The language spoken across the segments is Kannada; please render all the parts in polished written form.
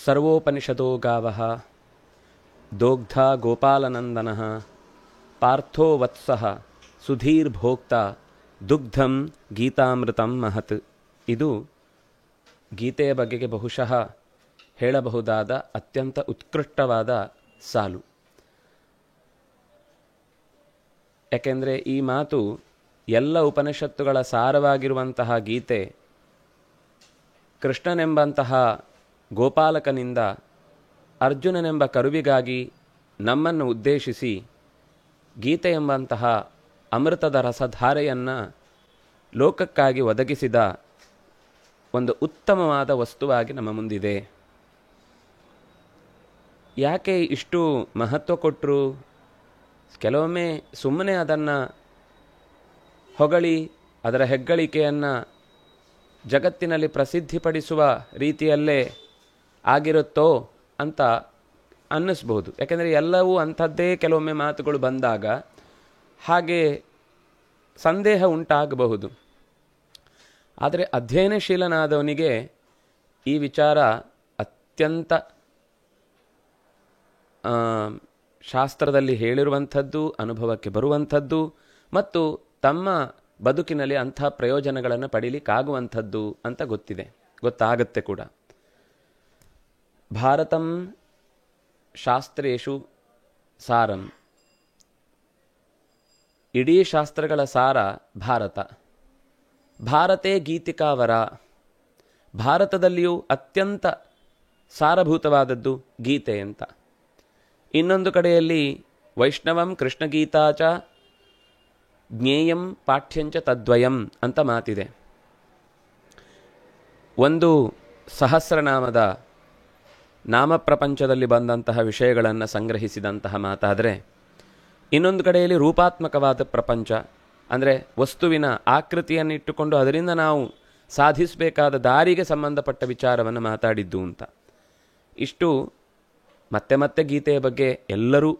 ಸರ್ವೋಪನಿಷದೋ ಗಾವಃ ದೋಗ್ಧ ಗೋಪಾಲನಂದನಃ ಪಾರ್ಥೋ ವತ್ಸಃ ಸುಧೀರ್ಭೋಕ್ತ ದುಗ್ಧಂ ಗೀತಾಮೃತಂ ಮಹತ್. ಇದು ಗೀತೆಯ ಬಗೆಗೆ ಬಹುಶಃ ಹೇಳಬಹುದಾದ ಅತ್ಯಂತ ಉತ್ಕೃಷ್ಟವಾದ ಸಾಲು. ಯಾಕೆಂದರೆ ಈ ಮಾತು ಎಲ್ಲ ಉಪನಿಷತ್ತುಗಳ ಸಾರವಾಗಿರುವಂತಹ ಗೀತೆ ಕೃಷ್ಣನೆಂಬಂತಹ ಗೋಪಾಲಕನಿಂದ ಅರ್ಜುನನೆಂಬ ಕರುವಿಗಾಗಿ ನಮ್ಮನ್ನು ಉದ್ದೇಶಿಸಿ ಗೀತೆ ಎಂಬಂತಹ ಅಮೃತದ ರಸಧಾರೆಯನ್ನು ಲೋಕಕ್ಕಾಗಿ ಒದಗಿಸಿದ ಒಂದು ಉತ್ತಮವಾದ ವಸ್ತುವಾಗಿ ನಮ್ಮ ಮುಂದಿದೆ. ಯಾಕೆ ಇಷ್ಟು ಮಹತ್ವ ಕೊಟ್ಟರು? ಕೆಲವೊಮ್ಮೆ ಸುಮ್ಮನೆ ಅದನ್ನು ಹೊಗಳಿ ಅದರ ಹೆಗ್ಗಳಿಕೆಯನ್ನು ಜಗತ್ತಿನಲ್ಲಿ ಪ್ರಸಿದ್ಧಿಪಡಿಸುವ ರೀತಿಯಲ್ಲೇ ಆಗಿರುತ್ತೋ ಅಂತ ಅನ್ನಿಸ್ಬೋದು. ಯಾಕೆಂದರೆ ಎಲ್ಲವೂ ಅಂಥದ್ದೇ ಕೆಲವೊಮ್ಮೆ ಮಾತುಗಳು ಬಂದಾಗ ಹಾಗೆ ಸಂದೇಹ ಉಂಟಾಗಬಹುದು. ಆದರೆ ಅಧ್ಯಯನಶೀಲನಾದವನಿಗೆ ಈ ವಿಚಾರ ಅತ್ಯಂತ ಶಾಸ್ತ್ರದಲ್ಲಿ ಹೇಳಿರುವಂಥದ್ದು, ಅನುಭವಕ್ಕೆ ಬರುವಂಥದ್ದು ಮತ್ತು ತಮ್ಮ ಬದುಕಿನಲ್ಲಿ ಅಂಥ ಪ್ರಯೋಜನಗಳನ್ನು ಪಡೀಲಿಕ್ಕಾಗುವಂಥದ್ದು ಅಂತ ಗೊತ್ತಾಗತ್ತೆ ಕೂಡ. ಭಾರತಂ ಶಾಸ್ತ್ರೇಷು ಸಾರಂ. ಇಡೀ ಶಾಸ್ತ್ರಗಳ ಸಾರ ಭಾರತ. ಭಾರತೇ ಗೀತಿಕಾವರ. ಭಾರತದಲ್ಲಿಯೂ ಅತ್ಯಂತ ಸಾರಭೂತವಾದದ್ದು ಗೀತೆ ಅಂತ. ಇನ್ನೊಂದು ಕಡೆಯಲ್ಲಿ ವೈಷ್ಣವಂ ಕೃಷ್ಣಗೀತಾಚ ಜ್ಞೇಯಂ ಪಾಠ್ಯಂಚ ತದ್ವಯಂ ಅಂತ ಮಾತಿದೆ. ಒಂದು ಸಹಸ್ರನಾಮದ ನಾಮಪ್ರಪಂಚದಲ್ಲಿ ಬಂದಂತಹ ವಿಷಯಗಳನ್ನು ಸಂಗ್ರಹಿಸಿದಂತಹ ಮಾತಾದರೆ, ಇನ್ನೊಂದು ಕಡೆಯಲ್ಲಿ ರೂಪಾತ್ಮಕವಾದ ಪ್ರಪಂಚ ಅಂದರೆ ವಸ್ತುವಿನ ಆಕೃತಿಯನ್ನಿಟ್ಟುಕೊಂಡು ಅದರಿಂದ ನಾವು ಸಾಧಿಸಬೇಕಾದ ದಾರಿಗೆ ಸಂಬಂಧಪಟ್ಟ ವಿಚಾರವನ್ನು ಮಾತಾಡಿದ್ದು ಅಂತ. ಇಷ್ಟು ಮತ್ತೆ ಮತ್ತೆ ಗೀತೆಯ ಬಗ್ಗೆ ಎಲ್ಲರೂ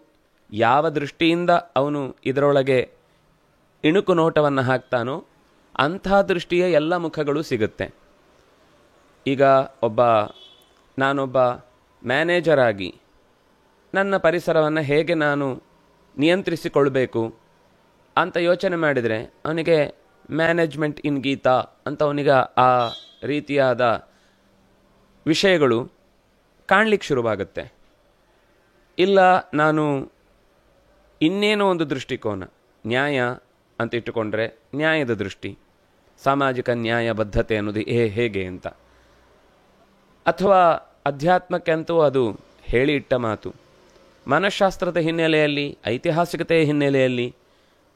ಯಾವ ದೃಷ್ಟಿಯಿಂದ ಅವನು ಇದರೊಳಗೆ ಇಣುಕು ನೋಟವನ್ನು ಹಾಕ್ತಾನೋ ಅಂಥ ದೃಷ್ಟಿಯ ಎಲ್ಲ ಮುಖಗಳು ಸಿಗುತ್ತೆ. ಈಗ ನಾನೊಬ್ಬ ಮ್ಯಾನೇಜರ್ ಆಗಿ ನನ್ನ ಪರಿಸರವನ್ನು ಹೇಗೆ ನಾನು ನಿಯಂತ್ರಿಸಿಕೊಳ್ಬೇಕು ಅಂತ ಯೋಚನೆ ಮಾಡಿದರೆ ಅವನಿಗೆ ಮ್ಯಾನೇಜ್ಮೆಂಟ್ ಇನ್ ಗೀತಾ ಅಂತ ಅವನಿಗೆ ಆ ರೀತಿಯಾದ ವಿಷಯಗಳು ಕಾಣಲಿಕ್ಕೆ ಶುರುವಾಗುತ್ತೆ. ಇಲ್ಲ, ನಾನು ಇನ್ನೇನೋ ಒಂದು ದೃಷ್ಟಿಕೋನ, ನ್ಯಾಯ ಅಂತ ಇಟ್ಟುಕೊಂಡ್ರೆ ನ್ಯಾಯದ ದೃಷ್ಟಿ, ಸಾಮಾಜಿಕ ನ್ಯಾಯ ಬದ್ಧತೆ ಅನ್ನೋದು ಹೇಗೆ ಅಂತ. ಅಥವಾ ಅಧ್ಯಾತ್ಮಕ್ಕೆ ಅಂತೂ ಅದು ಹೇಳಿ ಇಟ್ಟ ಮಾತು. ಮನಃಶಾಸ್ತ್ರದ ಹಿನ್ನೆಲೆಯಲ್ಲಿ, ಐತಿಹಾಸಿಕತೆಯ ಹಿನ್ನೆಲೆಯಲ್ಲಿ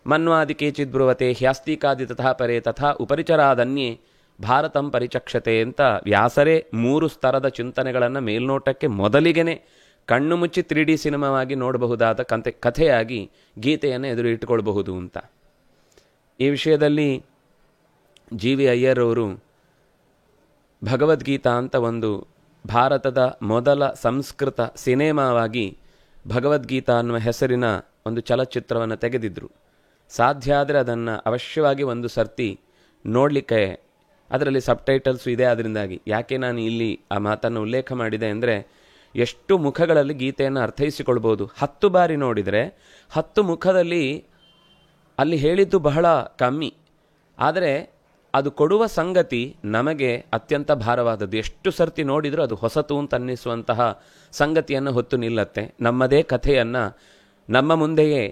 ಮನ್ವಾದಿ ಕೇಚಿದ್ ಬ್ರುವತೆ ಹ್ಯಾಸ್ತಿಕಾದಿ ತಥಾ ಪರೇ ತಥಾ ಉಪರಿಚರಾದನ್ಯೇ ಭಾರತಂ ಪರಿಚಕ್ಷತೆ ಅಂತ ವ್ಯಾಸರೇ 3 ಸ್ತರದ ಚಿಂತನೆಗಳನ್ನು ಮೇಲ್ನೋಟಕ್ಕೆ ಮೊದಲಿಗೆನೆ ಕಣ್ಣು ಮುಚ್ಚಿ 3D ಸಿನಿಮಾವಾಗಿ ನೋಡಬಹುದಾದ ಕಥೆಯಾಗಿ ಗೀತೆಯನ್ನು ಎದುರು ಇಟ್ಟುಕೊಳ್ಬಹುದು ಅಂತ. ಈ ವಿಷಯದಲ್ಲಿ ಜಿ ವಿ ಅಯ್ಯರ್ ಅವರು ಭಗವದ್ಗೀತಾ ಅಂತ ಒಂದು ಭಾರತದ ಮೊದಲ ಸಂಸ್ಕೃತ ಸಿನೆಮಾವಾಗಿ ಭಗವದ್ಗೀತಾ ಅನ್ನುವ ಹೆಸರಿನ ಒಂದು ಚಲಚಿತ್ರವನ್ನು ತೆಗೆದಿದ್ದರು. ಸಾಧ್ಯ ಆದರೆ ಅದನ್ನು ಅವಶ್ಯವಾಗಿ ಒಂದು ಸರ್ತಿ ನೋಡಲಿಕ್ಕೆ, ಅದರಲ್ಲಿ ಸಬ್ಟೈಟಲ್ಸು ಇದೆ. ಅದರಿಂದಾಗಿ ಯಾಕೆ ನಾನು ಇಲ್ಲಿ ಆ ಮಾತನ್ನು ಉಲ್ಲೇಖ ಮಾಡಿದೆ ಅಂದರೆ, ಎಷ್ಟು ಮುಖಗಳಲ್ಲಿ ಗೀತೆಯನ್ನು ಅರ್ಥೈಸಿಕೊಳ್ಬೋದು. 10 ಬಾರಿ ನೋಡಿದರೆ 10 ಮುಖದಲ್ಲಿ ಅಲ್ಲಿ ಹೇಳಿದ್ದು ಬಹಳ ಕಮ್ಮಿ, ಆದರೆ ಅದು ಕೊಡುವ ಸಂಗತಿ ನಮಗೆ ಅತ್ಯಂತ ಭಾರವಾದದ್ದು. ಎಷ್ಟು ಸರ್ತಿ ನೋಡಿದರೂ ಅದು ಹೊಸತು ಅಂತ ಅನ್ನಿಸುವಂತಹ ಸಂಗತಿಯನ್ನು ಹೊತ್ತು ನಿಲ್ಲತ್ತೆ. ನಮ್ಮದೇ ಕಥೆಯನ್ನು ನಮ್ಮ ಮುಂದೆಯೇ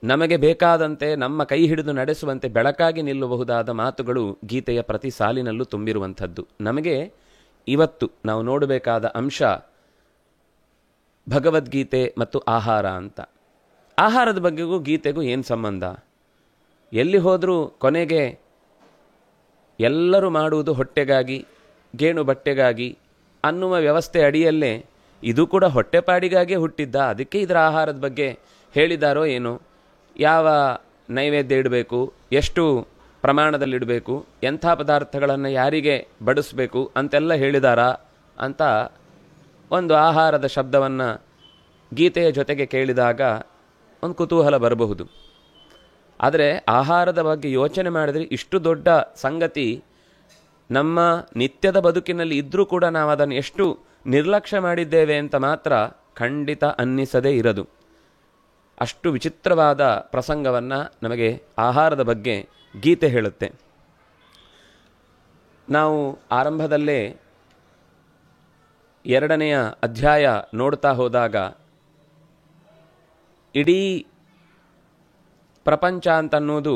ನಮಗೆ ಬೇಕಾದಂತೆ ನಮ್ಮ ಕೈ ಹಿಡಿದು ನಡೆಸುವಂತೆ ಬೆಳಕಾಗಿ ನಿಲ್ಲಬಹುದಾದ ಮಾತುಗಳು ಗೀತೆಯ ಪ್ರತಿ ಸಾಲಿನಲ್ಲೂ ತುಂಬಿರುವಂಥದ್ದು. ನಮಗೆ ಇವತ್ತು ನಾವು ನೋಡಬೇಕಾದ ಅಂಶ ಭಗವದ್ಗೀತೆ ಮತ್ತು ಆಹಾರ ಅಂತ. ಆಹಾರದ ಬಗ್ಗೆಗೂ ಗೀತೆಗೂ ಏನು ಸಂಬಂಧ? ಎಲ್ಲಿ ಹೋದರೂ ಕೊನೆಗೆ ಎಲ್ಲರೂ ಮಾಡುವುದು ಹೊಟ್ಟೆಗಾಗಿ, ಗೇಣು ಬಟ್ಟೆಗಾಗಿ ಅನ್ನುವ ವ್ಯವಸ್ಥೆ ಅಡಿಯಲ್ಲೇ ಇದು ಕೂಡ ಹೊಟ್ಟೆಪಾಡಿಗಾಗಿಯೇ ಹುಟ್ಟಿದ್ದ. ಅದಕ್ಕೆ ಇದರ ಆಹಾರದ ಬಗ್ಗೆ ಹೇಳಿದಾರೋ ಏನೋ, ಯಾವ ನೈವೇದ್ಯ ಇಡಬೇಕು, ಎಷ್ಟು ಪ್ರಮಾಣದಲ್ಲಿಡಬೇಕು, ಎಂಥ ಪದಾರ್ಥಗಳನ್ನು ಯಾರಿಗೆ ಬಡಿಸ್ಬೇಕು ಅಂತೆಲ್ಲ ಹೇಳಿದಾರಾ ಅಂತ ಒಂದು ಆಹಾರದ ಶಬ್ದವನ್ನು ಗೀತೆಯ ಜೊತೆಗೆ ಕೇಳಿದಾಗ ಒಂದು ಕುತೂಹಲ ಬರಬಹುದು. ಆದರೆ ಆಹಾರದ ಬಗ್ಗೆ ಯೋಚನೆ ಮಾಡಿದರೆ ಇಷ್ಟು ದೊಡ್ಡ ಸಂಗತಿ ನಮ್ಮ ನಿತ್ಯದ ಬದುಕಿನಲ್ಲಿ ಇದ್ದರೂ ಕೂಡ ನಾವು ಅದನ್ನು ಎಷ್ಟು ನಿರ್ಲಕ್ಷ್ಯ ಮಾಡಿದ್ದೇವೆ ಅಂತ ಮಾತ್ರ ಖಂಡಿತ ಅನ್ನಿಸದೇ ಇರದು. ಅಷ್ಟು ವಿಚಿತ್ರವಾದ ಪ್ರಸಂಗವನ್ನು ನಮಗೆ ಆಹಾರದ ಬಗ್ಗೆ ಗೀತೆ ಹೇಳುತ್ತೆ. ನಾವು ಆರಂಭದಲ್ಲೇ 2ನೆಯ ಅಧ್ಯಾಯ ನೋಡ್ತಾ ಹೋದಾಗ ಇಡೀ ಪ್ರಪಂಚ ಅಂತನ್ನೋದು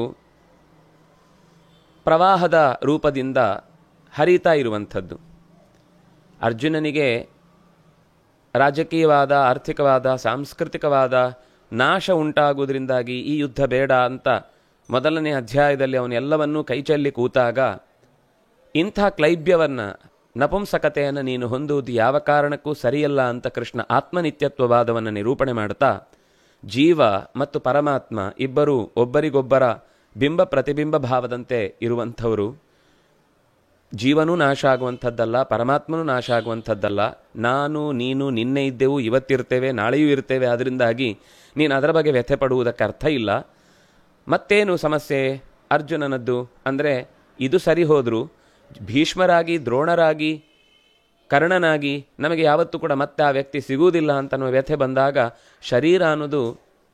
ಪ್ರವಾಹದ ರೂಪದಿಂದ ಹರಿತಾ ಇರುವಂಥದ್ದು. ಅರ್ಜುನನಿಗೆ ರಾಜಕೀಯವಾದ, ಆರ್ಥಿಕವಾದ, ಸಾಂಸ್ಕೃತಿಕವಾದ ನಾಶ ಉಂಟಾಗುವುದರಿಂದಾಗಿ ಈ ಯುದ್ಧ ಬೇಡ ಅಂತ 1ನೇ ಅಧ್ಯಾಯದಲ್ಲಿ ಅವನೆಲ್ಲವನ್ನೂ ಕೈಚೆಲ್ಲಿ ಕೂತಾಗ, ಇಂಥ ಕ್ಲೈಬ್ಯವನ್ನು, ನಪುಂಸಕತೆಯನ್ನು ನೀನು ಹೊಂದುವುದು ಯಾವ ಕಾರಣಕ್ಕೂ ಸರಿಯಲ್ಲ ಅಂತ ಕೃಷ್ಣ ಆತ್ಮನಿತ್ಯತ್ವವಾದವನ್ನು ನಿರೂಪಣೆ ಮಾಡ್ತಾ, ಜೀವ ಮತ್ತು ಪರಮಾತ್ಮ ಇಬ್ಬರೂ ಒಬ್ಬರಿಗೊಬ್ಬರ ಬಿಂಬ ಪ್ರತಿಬಿಂಬ ಭಾವದಂತೆ ಇರುವಂಥವರು. ಜೀವನೂ ನಾಶ ಆಗುವಂಥದ್ದಲ್ಲ, ಪರಮಾತ್ಮನೂ ನಾಶ ಆಗುವಂಥದ್ದಲ್ಲ. ನಾನು ನೀನು ನಿನ್ನೆ ಇದ್ದೆವು, ಇವತ್ತಿರ್ತೇವೆ, ನಾಳೆಯೂ ಇರ್ತೇವೆ. ಅದರಿಂದಾಗಿ ನೀನು ಅದರ ಬಗ್ಗೆ ವ್ಯಥೆ ಪಡುವುದಕ್ಕೆ ಅರ್ಥ ಇಲ್ಲ. ಮತ್ತೇನು ಸಮಸ್ಯೆ ಅರ್ಜುನನದ್ದು ಅಂದರೆ, ಇದು ಸರಿ ಹೋದರೂ ಭೀಷ್ಮರಾಗಿ, ದ್ರೋಣರಾಗಿ, ಕರ್ಣನಾಗಿ ನಮಗೆ ಯಾವತ್ತೂ ಕೂಡ ಮತ್ತೆ ಆ ವ್ಯಕ್ತಿ ಸಿಗುವುದಿಲ್ಲ ಅಂತನ್ನುವ ವ್ಯಥೆ ಬಂದಾಗ ಶರೀರ ಅನ್ನೋದು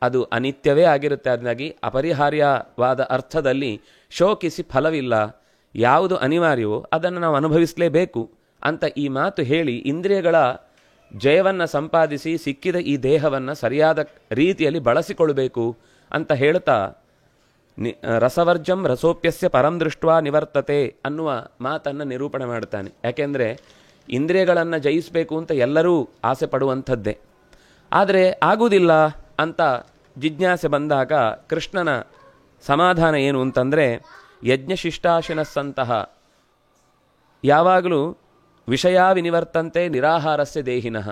ಅದು ಅನಿತ್ಯವೇ ಆಗಿರುತ್ತೆ. ಅದನ್ನಾಗಿ ಅಪರಿಹಾರ್ಯವಾದ ಅರ್ಥದಲ್ಲಿ ಶೋಕಿಸಿ ಫಲವಿಲ್ಲ. ಯಾವುದು ಅನಿವಾರ್ಯವೋ ಅದನ್ನು ನಾವು ಅನುಭವಿಸಲೇಬೇಕು ಅಂತ ಈ ಮಾತು ಹೇಳಿ ಇಂದ್ರಿಯಗಳ ಜಯವನ್ನು ಸಂಪಾದಿಸಿ ಸಿಕ್ಕಿದ ಈ ದೇಹವನ್ನು ಸರಿಯಾದ ರೀತಿಯಲ್ಲಿ ಬಳಸಿಕೊಳ್ಬೇಕು ಅಂತ ಹೇಳ್ತಾ ರಸವರ್ಜಂ ರಸೋಪ್ಯಸ್ಯ ಪರಂ ದೃಷ್ಟ್ವಾ ನಿವರ್ತತೆ ಅನ್ನುವ ಮಾತನ್ನು ನಿರೂಪಣೆ ಮಾಡ್ತಾನೆ. ಯಾಕೆಂದರೆ ಇಂದ್ರಿಯಗಳನ್ನು ಜಯಿಸಬೇಕು ಅಂತ ಎಲ್ಲರೂ ಆಸೆ ಪಡುವಂಥದ್ದೇ. ಆದರೆ ಆಗುವುದಿಲ್ಲ ಅಂತ ಜಿಜ್ಞಾಸೆ ಬಂದಾಗ ಕೃಷ್ಣನ ಸಮಾಧಾನ ಏನು ಅಂತಂದರೆ, ಯಜ್ಞಶಿಷ್ಟಾಶಿನಸ್ಸಂತಹ ಯಾವಾಗಲೂ ವಿಷಯ ವಿನಿವರ್ತಂತೆ ನಿರಾಹಾರಸ್ಯ ದೇಹಿನಃ.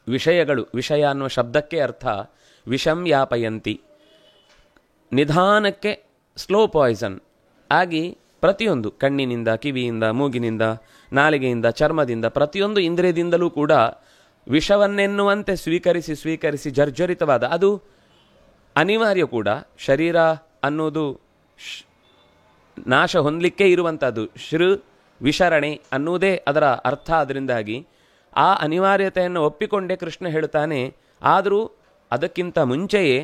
ವಿಷಯಗಳು, ವಿಷಯ ಅನ್ನುವ ಶಬ್ದಕ್ಕೆ ಅರ್ಥ ವಿಷಂ ಯಾಪಯಂತಿ, ನಿಧಾನಕ್ಕೆ ಸ್ಲೋ ಪಾಯ್ಸನ್ ಆಗಿ ಪ್ರತಿಯೊಂದು ಕಣ್ಣಿನಿಂದ, ಕಿವಿಯಿಂದ, ಮೂಗಿನಿಂದ, ನಾಲಿಗೆಯಿಂದ, ಚರ್ಮದಿಂದ, ಪ್ರತಿಯೊಂದು ಇಂದ್ರಿಯದಿಂದಲೂ ಕೂಡ ವಿಷವನ್ನೆನ್ನುವಂತೆ ಸ್ವೀಕರಿಸಿ ಜರ್ಜರಿತವಾದ, ಅದು ಅನಿವಾರ್ಯ ಕೂಡ. ಶರೀರ ಅನ್ನೋದು ನಾಶ ಹೊಂದಲಿಕ್ಕೆ ಇರುವಂಥದ್ದು. ವಿಶರಣೆ ಅನ್ನುವುದೇ ಅದರ ಅರ್ಥ. ಅದರಿಂದಾಗಿ ಆ ಅನಿವಾರ್ಯತೆಯನ್ನು ಒಪ್ಪಿಕೊಂಡೇ ಕೃಷ್ಣ ಹೇಳ್ತಾನೆ. ಆದರೂ ಅದಕ್ಕಿಂತ ಮುಂಚೆಯೇ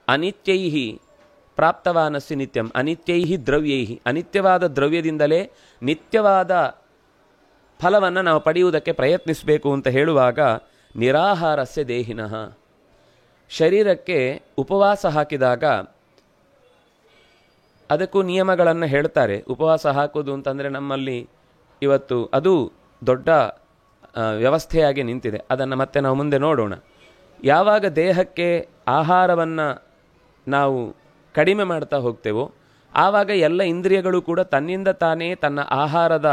ಅನಿತ್ಯೈಹಿ ಪ್ರಾಪ್ತವಾನಸ್ಸಿ ನಿತ್ಯಂ, ಅನಿತ್ಯೈಹಿ ದ್ರವ್ಯೈಹಿ, ಅನಿತ್ಯವಾದ ದ್ರವ್ಯದಿಂದಲೇ ನಿತ್ಯವಾದ ಫಲವನ್ನು ನಾವು ಪಡೆಯುವುದಕ್ಕೆ ಪ್ರಯತ್ನಿಸಬೇಕು ಅಂತ ಹೇಳುವಾಗ, ನಿರಾಹಾರಸ್ಯ ದೇಹಿನಃ, ಶರೀರಕ್ಕೆ ಉಪವಾಸ ಹಾಕಿದಾಗ ಅದಕ್ಕೂ ನಿಯಮಗಳನ್ನು ಹೇಳ್ತಾರೆ. ಉಪವಾಸ ಹಾಕೋದು ಅಂತಂದರೆ ನಮ್ಮಲ್ಲಿ ಇವತ್ತು ಅದು ದೊಡ್ಡ ವ್ಯವಸ್ಥೆಯಾಗಿ ನಿಂತಿದೆ. ಅದನ್ನು ಮತ್ತೆ ನಾವು ಮುಂದೆ ನೋಡೋಣ. ಯಾವಾಗ ದೇಹಕ್ಕೆ ಆಹಾರವನ್ನು ನಾವು ಕಡಿಮೆ ಮಾಡ್ತಾ ಹೋಗ್ತೇವೋ ಆವಾಗ ಎಲ್ಲ ಇಂದ್ರಿಯಗಳು ಕೂಡ ತನ್ನಿಂದ ತಾನೇ ತನ್ನ ಆಹಾರದ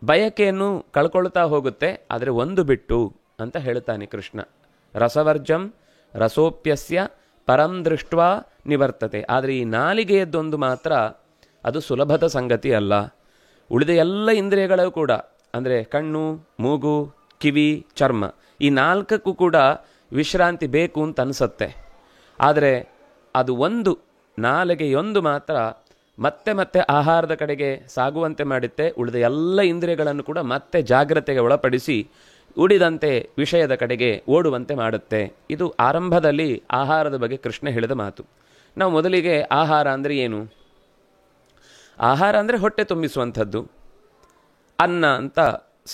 ಬಯಕೆಯನ್ನು ಕಳ್ಕೊಳ್ತಾ ಹೋಗುತ್ತೆ. ಆದರೆ ಒಂದು ಬಿಟ್ಟು ಅಂತ ಹೇಳ್ತಾನೆ ಕೃಷ್ಣ, ರಸವರ್ಜಂ ರಸೋಪ್ಯಸ್ಯ ಪರಂ ದೃಷ್ಟ್ವಾ ನಿವರ್ತತೆ. ಆದರೆ ಈ ನಾಲಿಗೆಯದ್ದೊಂದು ಮಾತ್ರ ಅದು ಸುಲಭದ ಸಂಗತಿ ಅಲ್ಲ. ಉಳಿದ ಎಲ್ಲ ಇಂದ್ರಿಯಗಳು ಕೂಡ ಅಂದರೆ ಕಣ್ಣು, ಮೂಗು, ಕಿವಿ, ಚರ್ಮ, ಈ 4ಕ್ಕೂ ಕೂಡ ವಿಶ್ರಾಂತಿ ಬೇಕು ಅಂತ ಅನಿಸುತ್ತೆ. ಆದರೆ ಅದು ಒಂದು ನಾಲಿಗೆಯೊಂದು ಮಾತ್ರ ಮತ್ತೆ ಮತ್ತೆ ಆಹಾರದ ಕಡೆಗೆ ಸಾಗುವಂತೆ ಮಾಡುತ್ತೆ. ಉಳಿದ ಎಲ್ಲ ಇಂದ್ರಿಯಗಳನ್ನು ಕೂಡ ಮತ್ತೆ ಜಾಗ್ರತೆಗೆ ಒಳಪಡಿಸಿ ಉಳಿದಂತೆ ವಿಷಯದ ಕಡೆಗೆ ಓಡುವಂತೆ ಮಾಡುತ್ತೆ. ಇದು ಆರಂಭದಲ್ಲಿ ಆಹಾರದ ಬಗ್ಗೆ ಕೃಷ್ಣ ಹೇಳಿದ ಮಾತು. ನಾವು ಮೊದಲಿಗೆ ಆಹಾರ ಅಂದರೆ ಏನು? ಆಹಾರ ಅಂದರೆ ಹೊಟ್ಟೆ ತುಂಬಿಸುವಂಥದ್ದು. ಅನ್ನ ಅಂತ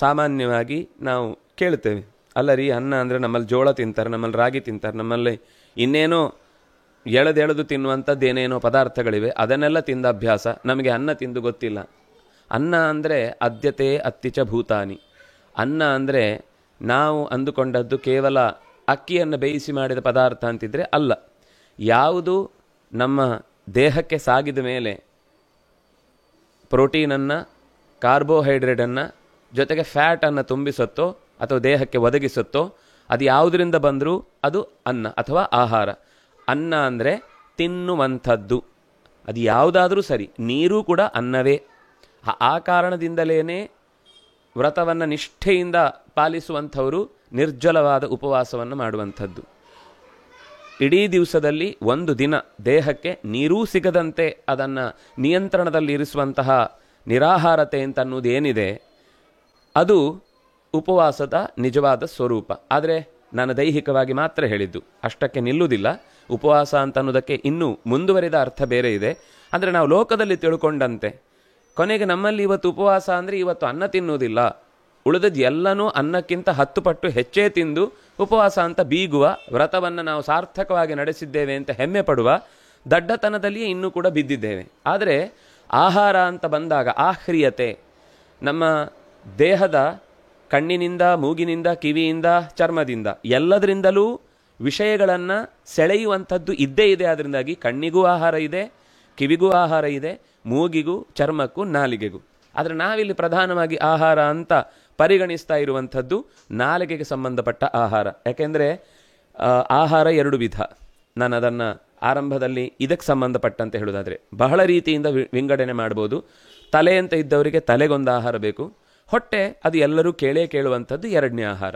ಸಾಮಾನ್ಯವಾಗಿ ನಾವು ಕೇಳ್ತೇವೆ. ಅಲ್ಲ ರೀ, ಅನ್ನ ಅಂದರೆ ನಮ್ಮಲ್ಲಿ ಜೋಳ ತಿಂತಾರೆ, ನಮ್ಮಲ್ಲಿ ರಾಗಿ ತಿಂತಾರೆ, ನಮ್ಮಲ್ಲಿ ಇನ್ನೇನೋ ಎಳೆದೆಳೆದು ತಿನ್ನುವಂಥದ್ದು ಏನೇನೋ ಪದಾರ್ಥಗಳಿವೆ, ಅದನ್ನೆಲ್ಲ ತಿಂದ ಅಭ್ಯಾಸ, ನಮಗೆ ಅನ್ನ ತಿಂದು ಗೊತ್ತಿಲ್ಲ. ಅನ್ನ ಅಂದರೆ ಅದ್ಯತೆ ಅತ್ತಿಚ ಭೂತಾನಿ. ಅನ್ನ ಅಂದರೆ ನಾವು ಅಂದುಕೊಂಡದ್ದು ಕೇವಲ ಅಕ್ಕಿಯನ್ನು ಬೇಯಿಸಿ ಮಾಡಿದ ಪದಾರ್ಥ ಅಂತಿದ್ರೆ ಅಲ್ಲ. ಯಾವುದು ನಮ್ಮ ದೇಹಕ್ಕೆ ಸಾಗಿದ ಮೇಲೆ ಪ್ರೋಟೀನನ್ನು, ಕಾರ್ಬೋಹೈಡ್ರೇಟನ್ನು, ಜೊತೆಗೆ ಫ್ಯಾಟನ್ನು ತುಂಬಿಸುತ್ತೋ ಅಥವಾ ದೇಹಕ್ಕೆ ಒದಗಿಸುತ್ತೋ ಅದು ಯಾವುದರಿಂದ ಬಂದರೂ ಅದು ಅನ್ನ ಅಥವಾ ಆಹಾರ. ಅನ್ನ ಅಂದರೆ ತಿನ್ನುವಂಥದ್ದು. ಅದು ಯಾವುದಾದ್ರೂ ಸರಿ, ನೀರೂ ಕೂಡ ಅನ್ನವೇ. ಆ ಕಾರಣದಿಂದಲೇ ವ್ರತವನ್ನು ನಿಷ್ಠೆಯಿಂದ ಪಾಲಿಸುವಂಥವರು ನಿರ್ಜಲವಾದ ಉಪವಾಸವನ್ನು ಮಾಡುವಂಥದ್ದು. ಇಡೀ ದಿವಸದಲ್ಲಿ ಒಂದು ದಿನ ದೇಹಕ್ಕೆ ನೀರೂ ಸಿಗದಂತೆ ಅದನ್ನು ನಿಯಂತ್ರಣದಲ್ಲಿ ಇರಿಸುವಂತಹ ನಿರಾಹಾರತೆ ಅಂತ ಅನ್ನೋದು ಏನಿದೆ, ಅದು ಉಪವಾಸದ ನಿಜವಾದ ಸ್ವರೂಪ. ಆದರೆ ನಾನು ದೈಹಿಕವಾಗಿ ಮಾತ್ರ ಹೇಳಿದ್ದು, ಅಷ್ಟಕ್ಕೆ ನಿಲ್ಲುವುದಿಲ್ಲ. ಉಪವಾಸ ಅಂತ ಅನ್ನೋದಕ್ಕೆ ಇನ್ನೂ ಮುಂದುವರಿದ ಅರ್ಥ ಬೇರೆ ಇದೆ. ಅಂದರೆ ನಾವು ಲೋಕದಲ್ಲಿ ತಿಳ್ಕೊಂಡಂತೆ ಕೊನೆಗೆ ನಮ್ಮಲ್ಲಿ ಇವತ್ತು ಉಪವಾಸ ಅಂದರೆ ಇವತ್ತು ಅನ್ನ ತಿನ್ನುವುದಿಲ್ಲ, ಉಳಿದದ್ದು ಎಲ್ಲನೂ ಅನ್ನಕ್ಕಿಂತ 10 ಪಟ್ಟು ಹೆಚ್ಚೇ ತಿಂದು ಉಪವಾಸ ಅಂತ ಬೀಗುವ, ವ್ರತವನ್ನು ನಾವು ಸಾರ್ಥಕವಾಗಿ ನಡೆಸಿದ್ದೇವೆ ಅಂತ ಹೆಮ್ಮೆ ಪಡುವ ದಡ್ಡತನದಲ್ಲಿಯೇ ಇನ್ನೂ ಕೂಡ ಬಿದ್ದಿದ್ದೇವೆ. ಆದರೆ ಆಹಾರ ಅಂತ ಬಂದಾಗ ಆಹ್ರಿಯತೆ, ನಮ್ಮ ದೇಹದ ಕಣ್ಣಿನಿಂದ, ಮೂಗಿನಿಂದ, ಕಿವಿಯಿಂದ, ಚರ್ಮದಿಂದ ಎಲ್ಲದರಿಂದಲೂ ವಿಷಯಗಳನ್ನು ಸೆಳೆಯುವಂಥದ್ದು ಇದ್ದೇ ಇದೆ. ಅದರಿಂದಾಗಿ ಕಣ್ಣಿಗೂ ಆಹಾರ ಇದೆ, ಕಿವಿಗೂ ಆಹಾರ ಇದೆ, ಮೂಗಿಗೂ, ಚರ್ಮಕ್ಕೂ, ನಾಲಿಗೆಗೂ. ಆದರೆ ನಾವಿಲ್ಲಿ ಪ್ರಧಾನವಾಗಿ ಆಹಾರ ಅಂತ ಪರಿಗಣಿಸ್ತಾ ಇರುವಂಥದ್ದು ನಾಲಿಗೆಗೆ ಸಂಬಂಧಪಟ್ಟ ಆಹಾರ. ಯಾಕೆಂದರೆ ಆಹಾರ 2 ವಿಧ. ನಾನು ಅದನ್ನು ಆರಂಭದಲ್ಲಿ ಇದಕ್ಕೆ ಸಂಬಂಧಪಟ್ಟಂತೆ ಹೇಳೋದಾದರೆ ಬಹಳ ರೀತಿಯಿಂದ ವಿಂಗಡಣೆ ಮಾಡ್ಬೋದು. ತಲೆ ಅಂತ ಇದ್ದವರಿಗೆ ತಲೆಗೊಂದು ಆಹಾರ ಬೇಕು, ಹೊಟ್ಟೆ ಅದು ಎಲ್ಲರೂ ಕೇಳುವಂಥದ್ದು 2ನೇ ಆಹಾರ.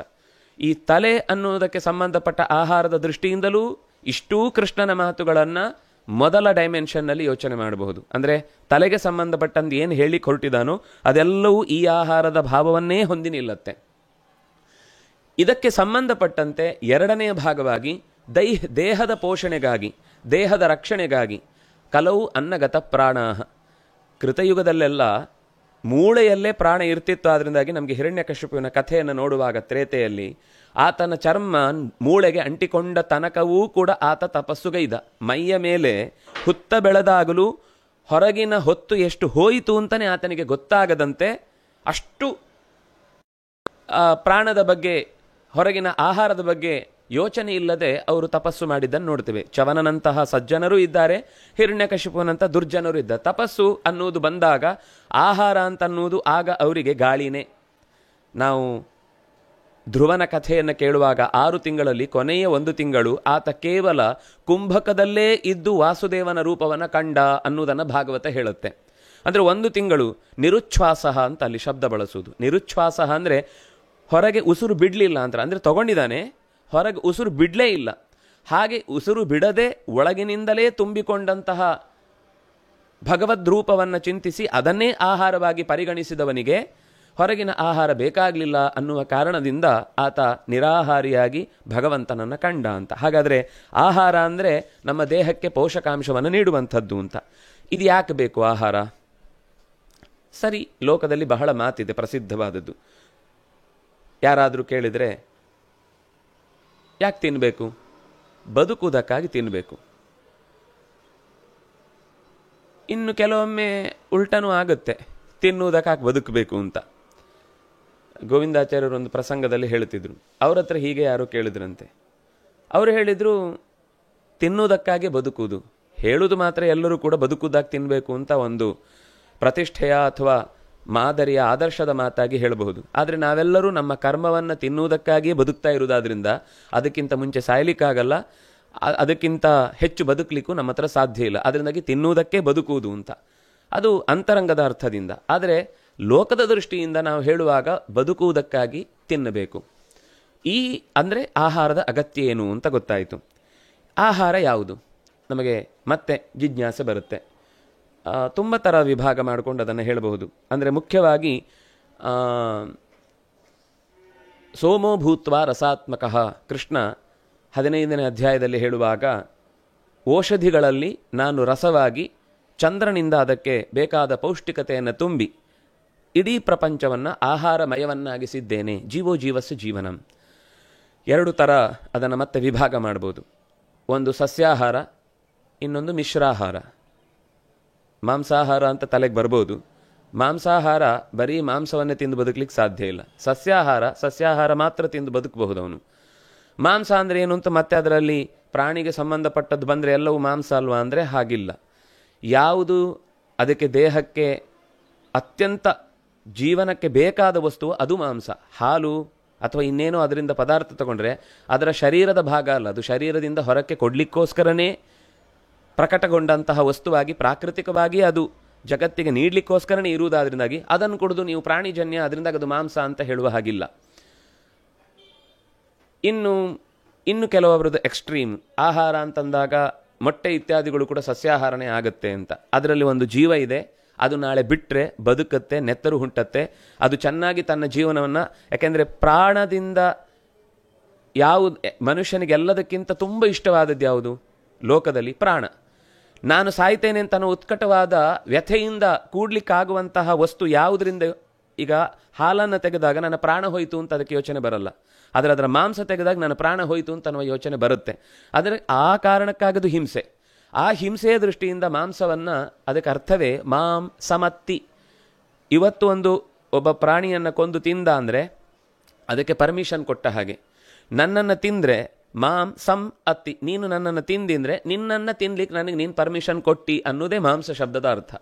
ಈ ತಲೆ ಅನ್ನೋದಕ್ಕೆ ಸಂಬಂಧಪಟ್ಟ ಆಹಾರದ ದೃಷ್ಟಿಯಿಂದಲೂ ಇಷ್ಟೂ ಕೃಷ್ಣನ ಮಾತುಗಳನ್ನು ಮೊದಲ ಡೈಮೆನ್ಷನ್ನಲ್ಲಿ ಯೋಚನೆ ಮಾಡಬಹುದು. ಅಂದರೆ ತಲೆಗೆ ಸಂಬಂಧಪಟ್ಟಂದು ಏನು ಹೇಳಿ ಹೊರಟಿದಾನೋ ಅದೆಲ್ಲವೂ ಈ ಆಹಾರದ ಭಾವವನ್ನೇ ಹೊಂದಿ ನಿಲ್ಲತ್ತೆ. ಇದಕ್ಕೆ ಸಂಬಂಧಪಟ್ಟಂತೆ 2ನೇ ಭಾಗವಾಗಿ ದೇಹದ ಪೋಷಣೆಗಾಗಿ, ದೇಹದ ರಕ್ಷಣೆಗಾಗಿ ಕಲವು ಅನ್ನಗತ ಪ್ರಾಣಾಹ. ಕೃತಯುಗದಲ್ಲೆಲ್ಲ ಮೂಳೆಯಲ್ಲೇ ಪ್ರಾಣ ಇರ್ತಿತ್ತು. ಆದ್ದರಿಂದಾಗಿ ನಮಗೆ ಹಿರಣ್ಯಕಶಿಪುವಿನ ಕಥೆಯನ್ನು ನೋಡುವಾಗ ತ್ರೇತೆಯಲ್ಲಿ ಆತನ ಚರ್ಮ ಮೂಳೆಗೆ ಅಂಟಿಕೊಂಡ ತನಕವೂ ಕೂಡ ಆತ ತಪಸ್ಸುಗೈದ. ಮೈಯ ಮೇಲೆ ಹುತ್ತ ಬೆಳೆದಾಗಲೂ ಹೊರಗಿನ ಹೊತ್ತು ಎಷ್ಟು ಹೋಯಿತು ಅಂತಲೇ ಆತನಿಗೆ ಗೊತ್ತಾಗದಂತೆ ಅಷ್ಟು ಪ್ರಾಣದ ಬಗ್ಗೆ, ಹೊರಗಿನ ಆಹಾರದ ಬಗ್ಗೆ ಯೋಚನೆ ಇಲ್ಲದೆ ಅವರು ತಪಸ್ಸು ಮಾಡಿದ್ದನ್ನು ನೋಡ್ತೇವೆ. ಚವನನಂತಹ ಸಜ್ಜನರು ಇದ್ದಾರೆ, ಹಿರಣ್ಯಕಶಿಪುವಿನಂಥ ದುರ್ಜನರು ಇದ್ದಾರೆ. ತಪಸ್ಸು ಅನ್ನುವುದು ಬಂದಾಗ ಆಹಾರ ಅಂತ ಅನ್ನುವುದು ಆಗ ಅವರಿಗೆ ಗಾಳಿನೇ. ನಾವು ಧ್ರುವನ ಕಥೆಯನ್ನು ಕೇಳುವಾಗ 6 ತಿಂಗಳಲ್ಲಿ ಕೊನೆಯ 1 ತಿಂಗಳು ಆತ ಕೇವಲ ಕುಂಭಕದಲ್ಲೇ ಇದ್ದು ವಾಸುದೇವನ ರೂಪವನ್ನು ಕಂಡ ಅನ್ನುವುದನ್ನು ಭಾಗವತ ಹೇಳುತ್ತೆ. ಅಂದರೆ 1 ತಿಂಗಳು ನಿರುಚ್ಛ್ವಾಸ ಅಂತ ಅಲ್ಲಿ ಶಬ್ದ ಬಳಸುವುದು. ನಿರುಚ್ಛ್ವಾಸ ಅಂದರೆ ಹೊರಗೆ ಉಸಿರು ಬಿಡಲಿಲ್ಲ ಅಂತ, ಅಂದರೆ ತಗೊಂಡಿದ್ದಾನೆ, ಹೊರಗೆ ಉಸಿರು ಬಿಡಲೇ ಇಲ್ಲ. ಹಾಗೆ ಉಸಿರು ಬಿಡದೆ ಒಳಗಿನಿಂದಲೇ ತುಂಬಿಕೊಂಡಂತಹ ಭಗವದ್ ರೂಪವನ್ನು ಚಿಂತಿಸಿ ಅದನ್ನೇ ಆಹಾರವಾಗಿ ಪರಿಗಣಿಸಿದವನಿಗೆ ಹೊರಗಿನ ಆಹಾರ ಬೇಕಾಗಲಿಲ್ಲ ಅನ್ನುವ ಕಾರಣದಿಂದ ಆತ ನಿರಾಹಾರಿಯಾಗಿ ಭಗವಂತನನ್ನು ಕಂಡ ಅಂತ. ಹಾಗಾದರೆ ಆಹಾರ ಅಂದರೆ ನಮ್ಮ ದೇಹಕ್ಕೆ ಪೋಷಕಾಂಶವನ್ನು ನೀಡುವಂಥದ್ದು ಅಂತ. ಇದು ಯಾಕೆ ಬೇಕು ಆಹಾರ? ಸರಿ, ಲೋಕದಲ್ಲಿ ಬಹಳ ಮಾತಿದೆ, ಪ್ರಸಿದ್ಧವಾದದ್ದು. ಯಾರಾದರೂ ಕೇಳಿದರೆ ಯಾಕೆ ತಿನ್ನಬೇಕು? ಬದುಕುವುದಕ್ಕಾಗಿ ತಿನ್ನಬೇಕು. ಇನ್ನು ಕೆಲವೊಮ್ಮೆ ಉಲ್ಟನೂ ಆಗುತ್ತೆ, ತಿನ್ನುವುದಕ್ಕಾಗಿ ಬದುಕಬೇಕು ಅಂತ. ಗೋವಿಂದಾಚಾರ್ಯರು ಒಂದು ಪ್ರಸಂಗದಲ್ಲಿ ಹೇಳುತ್ತಿದ್ರು, ಅವ್ರ ಹತ್ರ ಹೀಗೆ ಯಾರೋ ಕೇಳಿದ್ರಂತೆ. ಅವರು ಹೇಳಿದರು, ತಿನ್ನುವುದಕ್ಕಾಗಿ ಬದುಕುವುದು, ಹೇಳುವುದು ಮಾತ್ರ ಎಲ್ಲರೂ ಕೂಡ ಬದುಕುವುದಕ್ಕೆ ತಿನ್ನಬೇಕು ಅಂತ ಒಂದು ಪ್ರತಿಷ್ಠೆಯ ಅಥವಾ ಮಾದರಿಯ ಆದರ್ಶದ ಮಾತಾಗಿ ಹೇಳಬಹುದು. ಆದರೆ ನಾವೆಲ್ಲರೂ ನಮ್ಮ ಕರ್ಮವನ್ನು ತಿನ್ನುವುದಕ್ಕಾಗಿಯೇ ಬದುಕ್ತಾ ಇರುವುದಾದ್ರಿಂದ ಅದಕ್ಕಿಂತ ಮುಂಚೆ ಸಾಯಲಿಕ್ಕಾಗಲ್ಲ, ಅದಕ್ಕಿಂತ ಹೆಚ್ಚು ಬದುಕಲಿಕ್ಕೂ ನಮ್ಮ ಹತ್ರ ಸಾಧ್ಯ ಇಲ್ಲ. ಅದರಿಂದಾಗಿ ತಿನ್ನುವುದಕ್ಕೆ ಬದುಕುವುದು ಅಂತ, ಅದು ಅಂತರಂಗದ ಅರ್ಥದಿಂದ. ಆದರೆ ಲೋಕದ ದೃಷ್ಟಿಯಿಂದ ನಾವು ಹೇಳುವಾಗ ಬದುಕುವುದಕ್ಕಾಗಿ ತಿನ್ನಬೇಕು. ಈ ಅಂದರೆ ಆಹಾರದ ಅಗತ್ಯ ಏನು ಅಂತ ಗೊತ್ತಾಯಿತು. ಆಹಾರ ಯಾವುದು? ನಮಗೆ ಮತ್ತೆ ಜಿಜ್ಞಾಸೆ ಬರುತ್ತೆ. ತುಂಬ ಥರ ವಿಭಾಗ ಮಾಡಿಕೊಂಡು ಅದನ್ನು ಹೇಳಬಹುದು. ಅಂದರೆ ಮುಖ್ಯವಾಗಿ ಸೋಮೋ ಭೂತ್ವ ರಸಾತ್ಮಕಃ, ಕೃಷ್ಣ 15ನೇ ಅಧ್ಯಾಯದಲ್ಲಿ ಹೇಳುವಾಗ ಔಷಧಿಗಳಲ್ಲಿ ನಾನು ರಸವಾಗಿ ಚಂದ್ರನಿಂದ ಅದಕ್ಕೆ ಬೇಕಾದ ಪೌಷ್ಟಿಕತೆಯನ್ನು ತುಂಬಿ ಇಡೀ ಪ್ರಪಂಚವನ್ನು ಆಹಾರಮಯವನ್ನಾಗಿಸಿದ್ದೇನೆ. ಜೀವೋ ಜೀವಸ್ಸು ಜೀವನಂ. 2 ಥರ ಅದನ್ನು ಮತ್ತೆ ವಿಭಾಗ ಮಾಡ್ಬೋದು. ಒಂದು ಸಸ್ಯಾಹಾರ, ಇನ್ನೊಂದು ಮಿಶ್ರಾಹಾರ. ಮಾಂಸಾಹಾರ ಅಂತ ತಲೆಗೆ ಬರ್ಬೋದು. ಮಾಂಸಾಹಾರ ಬರೀ ಮಾಂಸವನ್ನೇ ತಿಂದು ಬದುಕಲಿಕ್ಕೆ ಸಾಧ್ಯ ಇಲ್ಲ. ಸಸ್ಯಾಹಾರ ಮಾತ್ರ ತಿಂದು ಬದುಕಬಹುದು ಅವನು. ಮಾಂಸ ಅಂದರೆ ಏನು ಅಂತ ಮತ್ತೆ ಅದರಲ್ಲಿ ಪ್ರಾಣಿಗೆ ಸಂಬಂಧಪಟ್ಟದ್ದು ಬಂದರೆ ಎಲ್ಲವೂ ಮಾಂಸ ಅಲ್ವಾ ಅಂದರೆ ಹಾಗಿಲ್ಲ. ಯಾವುದು ಅದಕ್ಕೆ ದೇಹಕ್ಕೆ ಅತ್ಯಂತ ಜೀವನಕ್ಕೆ ಬೇಕಾದ ವಸ್ತು ಅದು ಮಾಂಸ. ಹಾಲು ಅಥವಾ ಇನ್ನೇನೋ ಅದರಿಂದ ಪದಾರ್ಥ ತಗೊಂಡ್ರೆ ಅದರ ಶರೀರದ ಭಾಗ ಅಲ್ಲ, ಅದು ಶರೀರದಿಂದ ಹೊರಕ್ಕೆ ಕೊಡಲಿಕ್ಕೋಸ್ಕರನೇ ಪ್ರಕಟಗೊಂಡಂತಹ ವಸ್ತುವಾಗಿ ಪ್ರಾಕೃತಿಕವಾಗಿ ಅದು ಜಗತ್ತಿಗೆ ನೀಡಲಿಕ್ಕೋಸ್ಕರನೇ ಇರುವುದಾದ್ರಿಂದಾಗಿ ಅದನ್ನು ಕುಡಿದು ನೀವು ಪ್ರಾಣಿಜನ್ಯ ಅದರಿಂದಾಗಿ ಅದು ಮಾಂಸ ಅಂತ ಹೇಳುವ ಹಾಗಿಲ್ಲ. ಇನ್ನು ಇನ್ನು ಕೆಲವೊಬ್ಬರದ್ದು ಎಕ್ಸ್ಟ್ರೀಮ್ ಆಹಾರ ಅಂತಂದಾಗ ಮೊಟ್ಟೆ ಇತ್ಯಾದಿಗಳು ಕೂಡ ಸಸ್ಯಾಹಾರನೇ ಆಗುತ್ತೆ ಅಂತ. ಅದರಲ್ಲಿ ಒಂದು ಜೀವ ಇದೆ, ಅದು ನಾಳೆ ಬಿಟ್ಟರೆ ಬದುಕತ್ತೆ, ನೆತ್ತರು ಹುಟ್ಟತ್ತೆ, ಅದು ಚೆನ್ನಾಗಿ ತನ್ನ ಜೀವನವನ್ನು, ಯಾಕೆಂದರೆ ಪ್ರಾಣದಿಂದ ಯಾವುದು ಮನುಷ್ಯನಿಗೆ ಎಲ್ಲದಕ್ಕಿಂತ ತುಂಬ ಇಷ್ಟವಾದದ್ದು ಯಾವುದು ಲೋಕದಲ್ಲಿ? ಪ್ರಾಣ. ನಾನು ಸಾಯ್ತೇನೆ ಅಂತ ಅನ್ನೋ ಉತ್ಕಟವಾದ ವ್ಯಥೆಯಿಂದ ಕೂಡ್ಲಿಕ್ಕಾಗುವಂತಹ ವಸ್ತು ಯಾವುದರಿಂದ? ಈಗ ಹಾಲನ್ನು ತೆಗೆದಾಗ ನನ್ನ ಪ್ರಾಣ ಹೋಯಿತು ಅಂತ ಅದಕ್ಕೆ ಯೋಚನೆ ಬರಲ್ಲ, ಆದರೆ ಅದರ ಮಾಂಸ ತೆಗೆದಾಗ ನನ್ನ ಪ್ರಾಣ ಹೋಯಿತು ಅಂತ ಅನ್ನುವ ಯೋಚನೆ ಬರುತ್ತೆ. ಆದರೆ ಆ ಕಾರಣಕ್ಕಾಗದು ಹಿಂಸೆ. ಆ ಹಿಂಸೆಯ ದೃಷ್ಟಿಯಿಂದ ಮಾಂಸವನ್ನು, ಅದಕ್ಕೆ ಅರ್ಥವೇ ಮಾಂ ಸಮತ್ತಿ. ಇವತ್ತು ಒಬ್ಬ ಪ್ರಾಣಿಯನ್ನು ಕೊಂದು ತಿಂದ ಅಂದರೆ ಅದಕ್ಕೆ ಪರ್ಮಿಷನ್ ಕೊಟ್ಟ ಹಾಗೆ. ನನ್ನನ್ನು ತಿಂದರೆ ಮಾಂ ಸಂ ಅತ್ತಿ, ನೀನು ನನ್ನನ್ನು ತಿಂದಿಂದ್ರೆ ನಿನ್ನನ್ನು ತಿನ್ಲಿಕ್ಕೆ ನನಗೆ ನೀನು ಪರ್ಮಿಷನ್ ಕೊಟ್ಟಿ ಅನ್ನೋದೇ ಮಾಂಸ ಶಬ್ದದ ಅರ್ಥ.